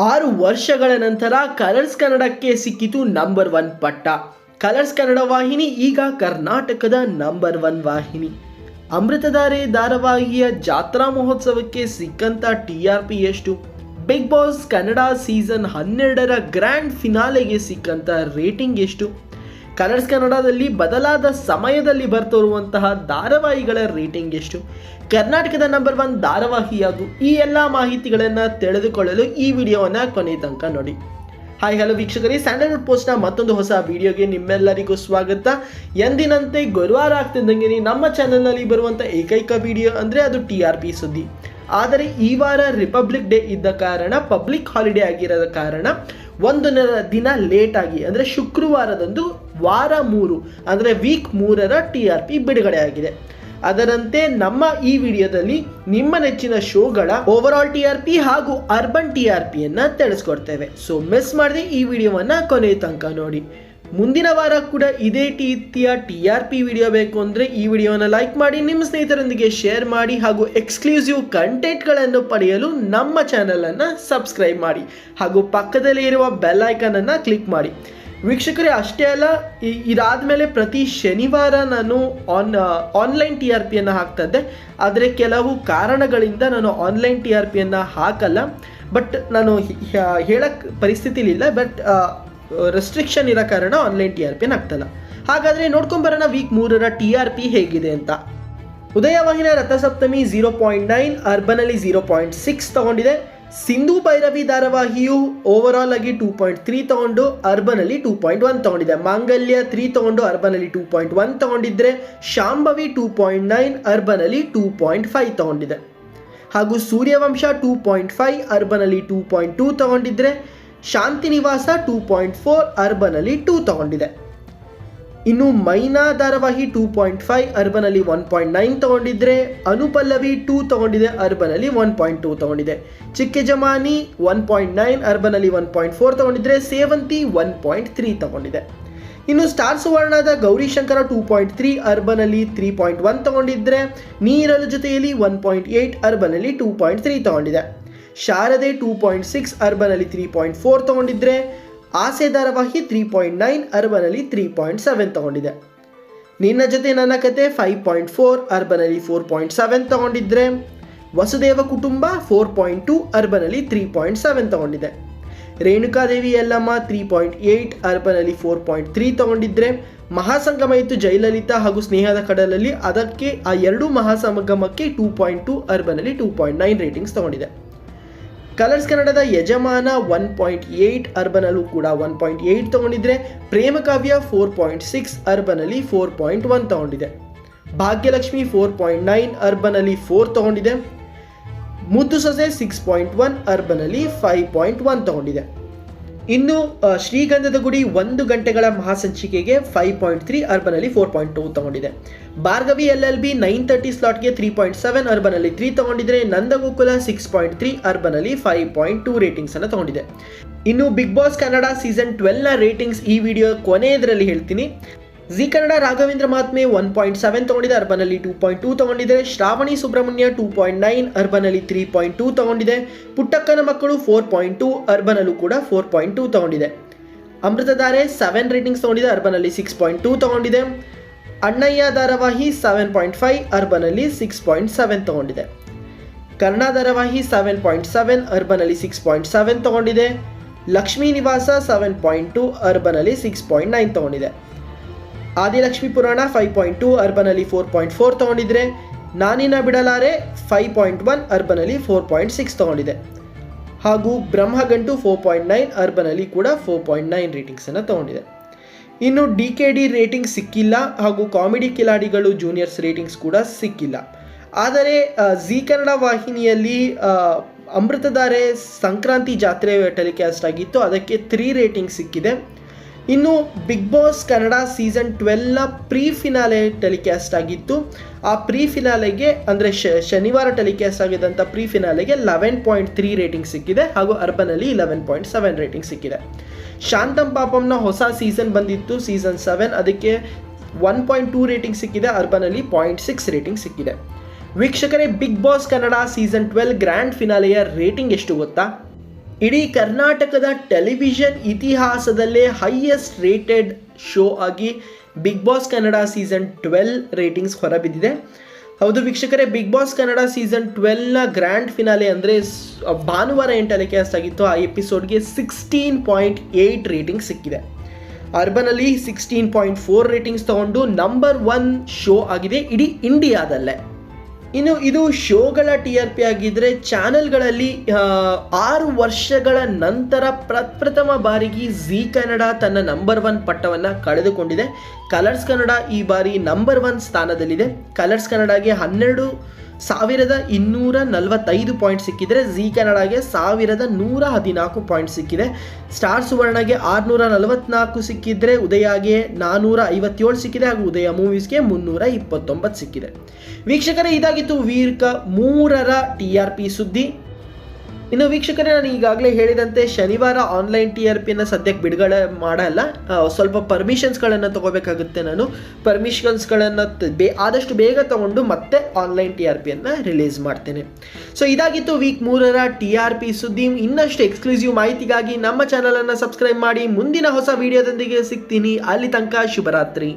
6 ವರ್ಷಗಳ ನಂತರ ಕಲರ್ಸ್ ಕನ್ನಡಕ್ಕೆ ಸಿಕ್ಕಿತು ನಂಬರ್ 1 ಪಟ್ಟ. ಕಲರ್ಸ್ ಕನ್ನಡ ವಾಹಿನಿ ಈಗ ಕರ್ನಾಟಕದ ನಂಬರ್ 1 ವಾಹಿನಿ. ಅಮೃತಧಾರೆ ಧಾರಾವಾಹಿಯ ಜಾತ್ರಾ ಮಹೋತ್ಸವಕ್ಕೆ ಸಿಕ್ಕಂತ TRP ಎಷ್ಟು? ಬಿಗ್ ಬಾಸ್ ಕನ್ನಡ ಸೀಸನ್ 12ರ ಗ್ರ್ಯಾಂಡ್ ಫಿನಾಲೆಗೆ ಸಿಕ್ಕಂತ ರೇಟಿಂಗ್ ಎಷ್ಟು? ಕಲರ್ಸ್ ಕನ್ನಡದಲ್ಲಿ ಬದಲಾದ ಸಮಯದಲ್ಲಿ ಬರ್ತಿರುವಂತಹ ಧಾರಾವಾಹಿಗಳ ರೇಟಿಂಗ್ ಎಷ್ಟು? ಕರ್ನಾಟಕದ ನಂಬರ್ 1 ಧಾರಾವಾಹಿ ಯಾವುದು? ಈ ಎಲ್ಲ ಮಾಹಿತಿಗಳನ್ನು ತಿಳಿದುಕೊಳ್ಳಲು ಈ ವಿಡಿಯೋವನ್ನು ಕೊನೆ ತನಕ ನೋಡಿ. ಹಾಯ್ ಹಲೋ ವೀಕ್ಷಕರೇ, ಸ್ಯಾಂಡಲ್ವುಡ್ ಪೋಸ್ಟ್ನ ಮತ್ತೊಂದು ಹೊಸ ವಿಡಿಯೋಗೆ ನಿಮ್ಮೆಲ್ಲರಿಗೂ ಸ್ವಾಗತ. ಎಂದಿನಂತೆ ಗುರುವಾರ ಆಗ್ತಿದ್ದಂಗೆ ನಮ್ಮ ಚಾನೆಲ್ನಲ್ಲಿ ಬರುವಂಥ ಏಕೈಕ ವಿಡಿಯೋ ಅಂದರೆ ಅದು TRP ಸುದ್ದಿ. ಆದರೆ ಈ ವಾರ ರಿಪಬ್ಲಿಕ್ ಡೇ ಇದ್ದ ಕಾರಣ, ಪಬ್ಲಿಕ್ ಹಾಲಿಡೇ ಆಗಿರೋದ ಕಾರಣ ಒಂದು ದಿನ ಲೇಟಾಗಿ ಅಂದರೆ ಶುಕ್ರವಾರದಂದು ವಾರ 3 ಅಂದರೆ ವೀಕ್ 3ರ TRP ಬಿಡುಗಡೆ ಆಗಿದೆ. ಅದರಂತೆ ನಮ್ಮ ಈ ವಿಡಿಯೋದಲ್ಲಿ ನಿಮ್ಮ ನೆಚ್ಚಿನ ಶೋಗಳ ಓವರ್ TRP ಹಾಗೂ ಅರ್ಬನ್ TRPಯನ್ನು ತಿಳಿಸ್ಕೊಡ್ತೇವೆ. ಸೊ ಮಿಸ್ ಮಾಡದೆ ಈ ವಿಡಿಯೋವನ್ನು ಕೊನೆ ತನಕ ನೋಡಿ. ಮುಂದಿನ ವಾರ ಕೂಡ ಇದೇ ರೀತಿಯ TRP ವಿಡಿಯೋ ಬೇಕು ಅಂದರೆ ಈ ವಿಡಿಯೋನ ಲೈಕ್ ಮಾಡಿ, ನಿಮ್ಮ ಸ್ನೇಹಿತರೊಂದಿಗೆ ಶೇರ್ ಮಾಡಿ ಹಾಗೂ ಎಕ್ಸ್ಕ್ಲೂಸಿವ್ ಕಂಟೆಂಟ್ಗಳನ್ನು ಪಡೆಯಲು ನಮ್ಮ ಚಾನಲನ್ನು ಸಬ್ಸ್ಕ್ರೈಬ್ ಮಾಡಿ ಹಾಗೂ ಪಕ್ಕದಲ್ಲಿ ಇರುವ ಬೆಲ್ ಐಕನನ್ನು ಕ್ಲಿಕ್ ಮಾಡಿ. ವೀಕ್ಷಕರೇ, ಅಷ್ಟೇ ಅಲ್ಲ, ಇದಾದ ಮೇಲೆ ಪ್ರತಿ ಶನಿವಾರ ನಾನು ಆನ್ಲೈನ್ TRPಯನ್ನು ಹಾಕ್ತಾ ಇದ್ದೆ. ಆದರೆ ಕೆಲವು ಕಾರಣಗಳಿಂದ ನಾನು ಆನ್ಲೈನ್ TRPಯನ್ನು ಹಾಕಲ್ಲ. ಬಟ್ ನಾನು ಹೇಳಕ್ಕೆ ಪರಿಸ್ಥಿತಿಲಿಲ್ಲ, ಬಟ್ ರೆಸ್ಟ್ರಿಕ್ಷನ್ ಇರೋ ಕಾರಣ ಆನ್ಲೈನ್ TRPಯನ್ನು ಹಾಕ್ತಲ್ಲ. ಹಾಗಾದರೆ ನೋಡ್ಕೊಂಬರೋಣ ವೀಕ್ 3ರ TRP ಹೇಗಿದೆ ಅಂತ. ಉದಯವಾಹಿನಿಯ ರಥಸಪ್ತಮಿ 0.9, ಅರ್ಬನಲ್ಲಿ 0.6 ತಗೊಂಡಿದೆ. ಸಿಂಧು ಭೈರವಿ ಧಾರಾವಾಹಿಯು ಓವರಾಲ್ ಆಗಿ 2.3 ತಗೊಂಡು ಅರ್ಬನಲ್ಲಿ 2.1 ತಗೊಂಡಿದೆ. ಮಾಂಗಲ್ಯ 3 ತಗೊಂಡು ಅರ್ಬನಲ್ಲಿ 2.1 ತಗೊಂಡಿದ್ರೆ, ಶಾಂಭವಿ 2.9 ಅರ್ಬನಲ್ಲಿ 2.5 ತಗೊಂಡಿದೆ. ಹಾಗೂ ಸೂರ್ಯವಂಶ 2.5 ಅರ್ಬನಲ್ಲಿ 2.2 ತಗೊಂಡಿದ್ರೆ, ಶಾಂತಿ ನಿವಾಸ 2.4 ಅರ್ಬನಲ್ಲಿ 2 ತಗೊಂಡಿದೆ. ಇನ್ನು ಮೈನಾ ಧಾರಾವಾಹಿ 2.5 ಅರ್ಬನಲ್ಲಿ 1.9 ತಗೊಂಡಿದ್ರೆ, ಅನುಪಲ್ಲವಿ 2 ತಗೊಂಡಿದೆ, ಅರ್ಬನಲ್ಲಿ 1.2 ತಗೊಂಡಿದೆ. ಚಿಕ್ಕ ಜಮಾನಿ 1.9 ಅರ್ಬನಲ್ಲಿ 1.4 ತಗೊಂಡಿದ್ರೆ, ಸೇವಂತಿ 1.3 ತಗೊಂಡಿದೆ. ಇನ್ನು ಸ್ಟಾರ್ ಸುವರ್ಣದ ಗೌರಿಶಂಕರ 2.3 ಅರ್ಬನಲ್ಲಿ 3.1 ತಗೊಂಡಿದ್ರೆ, ನೀರಲು ಜೊತೆಯಲ್ಲಿ 1.8 ಅರ್ಬನಲ್ಲಿ 2.3 ತಗೊಂಡಿದೆ. ಶಾರದೆ 2.6 ಅರ್ಬನಲ್ಲಿ 3.4 ತಗೊಂಡಿದ್ರೆ, ಆಸೆ ಧಾರಾವಾಹಿ 3.9 ಅರ್ಬನಲ್ಲಿ 3.7 ತಗೊಂಡಿದೆ. ನಿನ್ನ ಜೊತೆ ನನ್ನ ಕತೆ 5.4 ಅರ್ಬನಲ್ಲಿ 4.7 ತಗೊಂಡಿದ್ರೆ, ವಸುದೇವ ಕುಟುಂಬ 4.2 ಅರ್ಬನಲ್ಲಿ 3.7 ತಗೊಂಡಿದೆ. ರೇಣುಕಾದೇವಿ ಯಲ್ಲಮ್ಮ 3.8 ಅರ್ಬನಲ್ಲಿ 4.3 ತಗೊಂಡಿದ್ರೆ, ಮಹಾಸಂಗಮ ಇತ್ತು ಜಯಲಲಿತಾ ಹಾಗೂ ಸ್ನೇಹದ ಕಡಲಲ್ಲಿ, ಅದಕ್ಕೆ ಆ ಎರಡು ಮಹಾಸಂಗಮಕ್ಕೆ 2.2 ಅರ್ಬನಲ್ಲಿ 2.9 ರೇಟಿಂಗ್ಸ್ ತಗೊಂಡಿದೆ. ಕಲರ್ಸ್ ಕನ್ನಡದ ಯಜಮಾನ 1.8 ಅರ್ಬನಲ್ಲೂ ಕೂಡ 1.8 ತಗೊಂಡಿದ್ರೆ, ಪ್ರೇಮಕಾವ್ಯ 4.6 ಅರ್ಬನಲ್ಲಿ 4.1 ತಗೊಂಡಿದೆ. ಭಾಗ್ಯಲಕ್ಷ್ಮಿ 4.9 ಅರ್ಬನಲ್ಲಿ 4 ತಗೊಂಡಿದೆ. ಮುದ್ದು ಸೊಸೆ 6.1 ಅರ್ಬನಲ್ಲಿ 5.1 ತಗೊಂಡಿದೆ. ಇನ್ನು ಶ್ರೀಗಂಧದ ಗುಡಿ 1 ಗಂಟೆಗಳ ಮಹಾಸಂಚಿಕೆಗೆ 5.3 ಅರ್ಬನಲ್ಲಿ 4.2 ತಗೊಂಡಿದೆ. ಭಾರ್ಗವಿ LLB 9:30 ಸ್ಲಾಟ್ಗೆ 3.7 ಅರ್ಬನಲ್ಲಿ 3 ತಗೊಂಡಿದ್ರೆ, ನಂದಗೋಕುಲ 6.3 ಅರ್ಬನಲ್ಲಿ 5.2 ರೇಟಿಂಗ್ಸನ್ನು ತಗೊಂಡಿದೆ. ಇನ್ನು ಬಿಗ್ ಬಾಸ್ ಕನ್ನಡ ಸೀಸನ್ 12ನ ರೇಟಿಂಗ್ಸ್ ಈ ವಿಡಿಯೋ ಕೊನೆಯದರಲ್ಲಿ ಹೇಳ್ತೀನಿ. ಜಿ ಕನ್ನಡ ರಾಘವೇಂದ್ರ ಮಹಾತ್ಮೆ 1.7 ತಗೊಂಡಿದೆ, ಅರ್ಬನಲ್ಲಿ 2.2 ತಗೊಂಡಿದೆ. ಶ್ರಾವಣಿ ಸುಬ್ರಹ್ಮಣ್ಯ 2.9 ಅರ್ಬನಲ್ಲಿ 3.2 ತಗೊಂಡಿದೆ. ಪುಟ್ಟಕ್ಕನ ಮಕ್ಕಳು 4.2 ಅರ್ಬನಲ್ಲೂ ಕೂಡ 4.2 ತಗೊಂಡಿದೆ. ಅಮೃತಧಾರೆ 7 ರೇಟಿಂಗ್ಸ್ ತಗೊಂಡಿದೆ, ಅರ್ಬನಲ್ಲಿ 6.2 ತಗೊಂಡಿದೆ. ಅಣ್ಣಯ್ಯ ಧಾರಾವಾಹಿ 7.5 ಅರ್ಬನಲ್ಲಿ 6.7 ತಗೊಂಡಿದೆ. ಕರ್ಣ ಧಾರಾವಾಹಿ 7.7 ಅರ್ಬನಲ್ಲಿ 6.7 ತಗೊಂಡಿದೆ. ಲಕ್ಷ್ಮೀ ನಿವಾಸ 7.2 ಅರ್ಬನಲ್ಲಿ 6.9 ತಗೊಂಡಿದೆ. ಆದಿಲಕ್ಷ್ಮಿ ಪುರಾಣ 5.2 ಅರ್ಬನಲ್ಲಿ 4.4 ತಗೊಂಡಿದ್ರೆ, ನಾನಿನ ಬಿಡಲಾರೆ 5.1 ಅರ್ಬನಲ್ಲಿ 4.6 ತಗೊಂಡಿದೆ. ಹಾಗೂ ಬ್ರಹ್ಮಗಂಟು 4.9 ಅರ್ಬನಲ್ಲಿ ಕೂಡ 4.9 ರೇಟಿಂಗ್ಸನ್ನು ತಗೊಂಡಿದೆ. ಇನ್ನು DKD ರೇಟಿಂಗ್ ಸಿಕ್ಕಿಲ್ಲ ಹಾಗೂ ಕಾಮಿಡಿ ಕಿಲಾಡಿಗಳು ಜೂನಿಯರ್ಸ್ ರೇಟಿಂಗ್ಸ್ ಕೂಡ ಸಿಕ್ಕಿಲ್ಲ. ಆದರೆ ಜಿ ಕನ್ನಡ ವಾಹಿನಿಯಲ್ಲಿ ಅಮೃತಧಾರೆ ಸಂಕ್ರಾಂತಿ ಜಾತ್ರೆ ಟೆಲಿಕಾಸ್ಟ್ ಆಗಿತ್ತು, ಅದಕ್ಕೆ 3 ರೇಟಿಂಗ್ ಸಿಕ್ಕಿದೆ. ಇನ್ನು ಬಿಗ್ ಬಾಸ್ ಕನ್ನಡ ಸೀಸನ್ 12ನ ಪ್ರೀ ಫಿನಾಲೆ ಟೆಲಿಕಾಸ್ಟ್ ಆಗಿತ್ತು. ಆ ಪ್ರೀ ಫಿನಾಲೆಗೆ ಅಂದರೆ ಶನಿವಾರ ಟೆಲಿಕಾಸ್ಟ್ ಆಗಿದ್ದಂಥ ಪ್ರೀ ಫಿನಾಲೆಗೆ 11.3 ರೇಟಿಂಗ್ ಸಿಕ್ಕಿದೆ ಹಾಗೂ ಅರ್ಬನಲ್ಲಿ 11.7 ರೇಟಿಂಗ್ ಸಿಕ್ಕಿದೆ. ಶಾಂತಂ ಪಾಪಂನ ಹೊಸ ಸೀಸನ್ ಬಂದಿತ್ತು, ಸೀಸನ್ 7, ಅದಕ್ಕೆ 1.2 ರೇಟಿಂಗ್ ಸಿಕ್ಕಿದೆ, ಅರ್ಬನಲ್ಲಿ 0.6 ರೇಟಿಂಗ್ ಸಿಕ್ಕಿದೆ. ವೀಕ್ಷಕರೇ, Bigg Boss Kannada season 12 grand ಫಿನಾಲೆಯ ರೇಟಿಂಗ್ ಎಷ್ಟು ಗೊತ್ತಾ? ಇಡೀ ಕರ್ನಾಟಕದ ಟೆಲಿವಿಷನ್ ಇತಿಹಾಸದಲ್ಲೇ ಹೈಯೆಸ್ಟ್ ರೇಟೆಡ್ ಶೋ ಆಗಿ Bigg Boss Kannada season 12 ratings ಹೊರಬಿದ್ದಿದೆ. ಹೌದು ವೀಕ್ಷಕರೇ, ಬಿಗ್ ಬಾಸ್ ಕನ್ನಡ ಸೀಸನ್ 12ನ ಗ್ರ್ಯಾಂಡ್ ಫಿನಾಲೆ ಅಂದರೆ ಭಾನುವಾರ ಟೆಲಿಕಾಸ್ಟ್ ಆಗಿತ್ತು. ಆ ಎಪಿಸೋಡ್ಗೆ 16.8 ರೇಟಿಂಗ್ ಸಿಕ್ಕಿದೆ. ಅರ್ಬನಲ್ಲಿ 16.4 ರೇಟಿಂಗ್ಸ್ ತಗೊಂಡು ನಂಬರ್ 1 ಶೋ ಆಗಿದೆ ಇಡೀ ಇಂಡಿಯಾದಲ್ಲೇ. ಇನ್ನು ಇದು ಶೋಗಳ TRP ಆಗಿದ್ದರೆ ಚಾನೆಲ್ಗಳಲ್ಲಿ 6 ವರ್ಷಗಳ ನಂತರ ಪ್ರಪ್ರಥಮ ಬಾರಿಗೆ ಜೀ ಕನ್ನಡ ತನ್ನ ನಂಬರ್ 1 ಪಟ್ಟವನ್ನು ಕಳೆದುಕೊಂಡಿದೆ. ಕಲರ್ಸ್ ಕನ್ನಡ ಈ ಬಾರಿ ನಂಬರ್ 1 ಸ್ಥಾನದಲ್ಲಿದೆ. ಕಲರ್ಸ್ ಕನ್ನಡಗೆ 12,245 ಪಾಯಿಂಟ್ ಸಿಕ್ಕಿದರೆ ಜೀ ಕನ್ನಡಗೆ 1,114 ಪಾಯಿಂಟ್ ಸಿಕ್ಕಿದೆ. ಸ್ಟಾರ್ ಸುವರ್ಣಗೆ 644 ಸಿಕ್ಕಿದ್ರೆ ಉದಯಗೆ 457 ಸಿಕ್ಕಿದೆ ಹಾಗೂ ಉದಯ ಮೂವೀಸ್ಗೆ 329 ಸಿಕ್ಕಿದೆ. ವೀಕ್ಷಕರೇ, ಇದಾಗಿತ್ತು ವೀಕ್ 3ರ TRP ಸುದ್ದಿ. ಇನ್ನು ವೀಕ್ಷಕರೇ, ನಾನು ಈಗಾಗಲೇ ಹೇಳಿದಂತೆ ಶನಿವಾರ ಆನ್ಲೈನ್ TRPಯನ್ನು ಸದ್ಯಕ್ಕೆ ಬಿಡುಗಡೆ ಮಾಡಲ್ಲ. ಸ್ವಲ್ಪ ಪರ್ಮಿಷನ್ಸ್ಗಳನ್ನು ತೊಗೋಬೇಕಾಗುತ್ತೆ. ನಾನು ಪರ್ಮಿಷನ್ಸ್ಗಳನ್ನು ಆದಷ್ಟು ಬೇಗ ತೊಗೊಂಡು ಮತ್ತೆ ಆನ್ಲೈನ್ TRPಯನ್ನು ರಿಲೀಸ್ ಮಾಡ್ತೇನೆ. ಸೊ ಇದಾಗಿತ್ತು ವೀಕ್ 3ರ TRP ಸುದ್ದಿ. ಇನ್ನಷ್ಟು ಎಕ್ಸ್ಕ್ಲೂಸಿವ್ ಮಾಹಿತಿಗಾಗಿ ನಮ್ಮ ಚಾನಲನ್ನು ಸಬ್ಸ್ಕ್ರೈಬ್ ಮಾಡಿ. ಮುಂದಿನ ಹೊಸ ವಿಡಿಯೋದೊಂದಿಗೆ ಸಿಗ್ತೀನಿ. ಅಲ್ಲಿ ತನಕ ಶುಭರಾತ್ರಿ.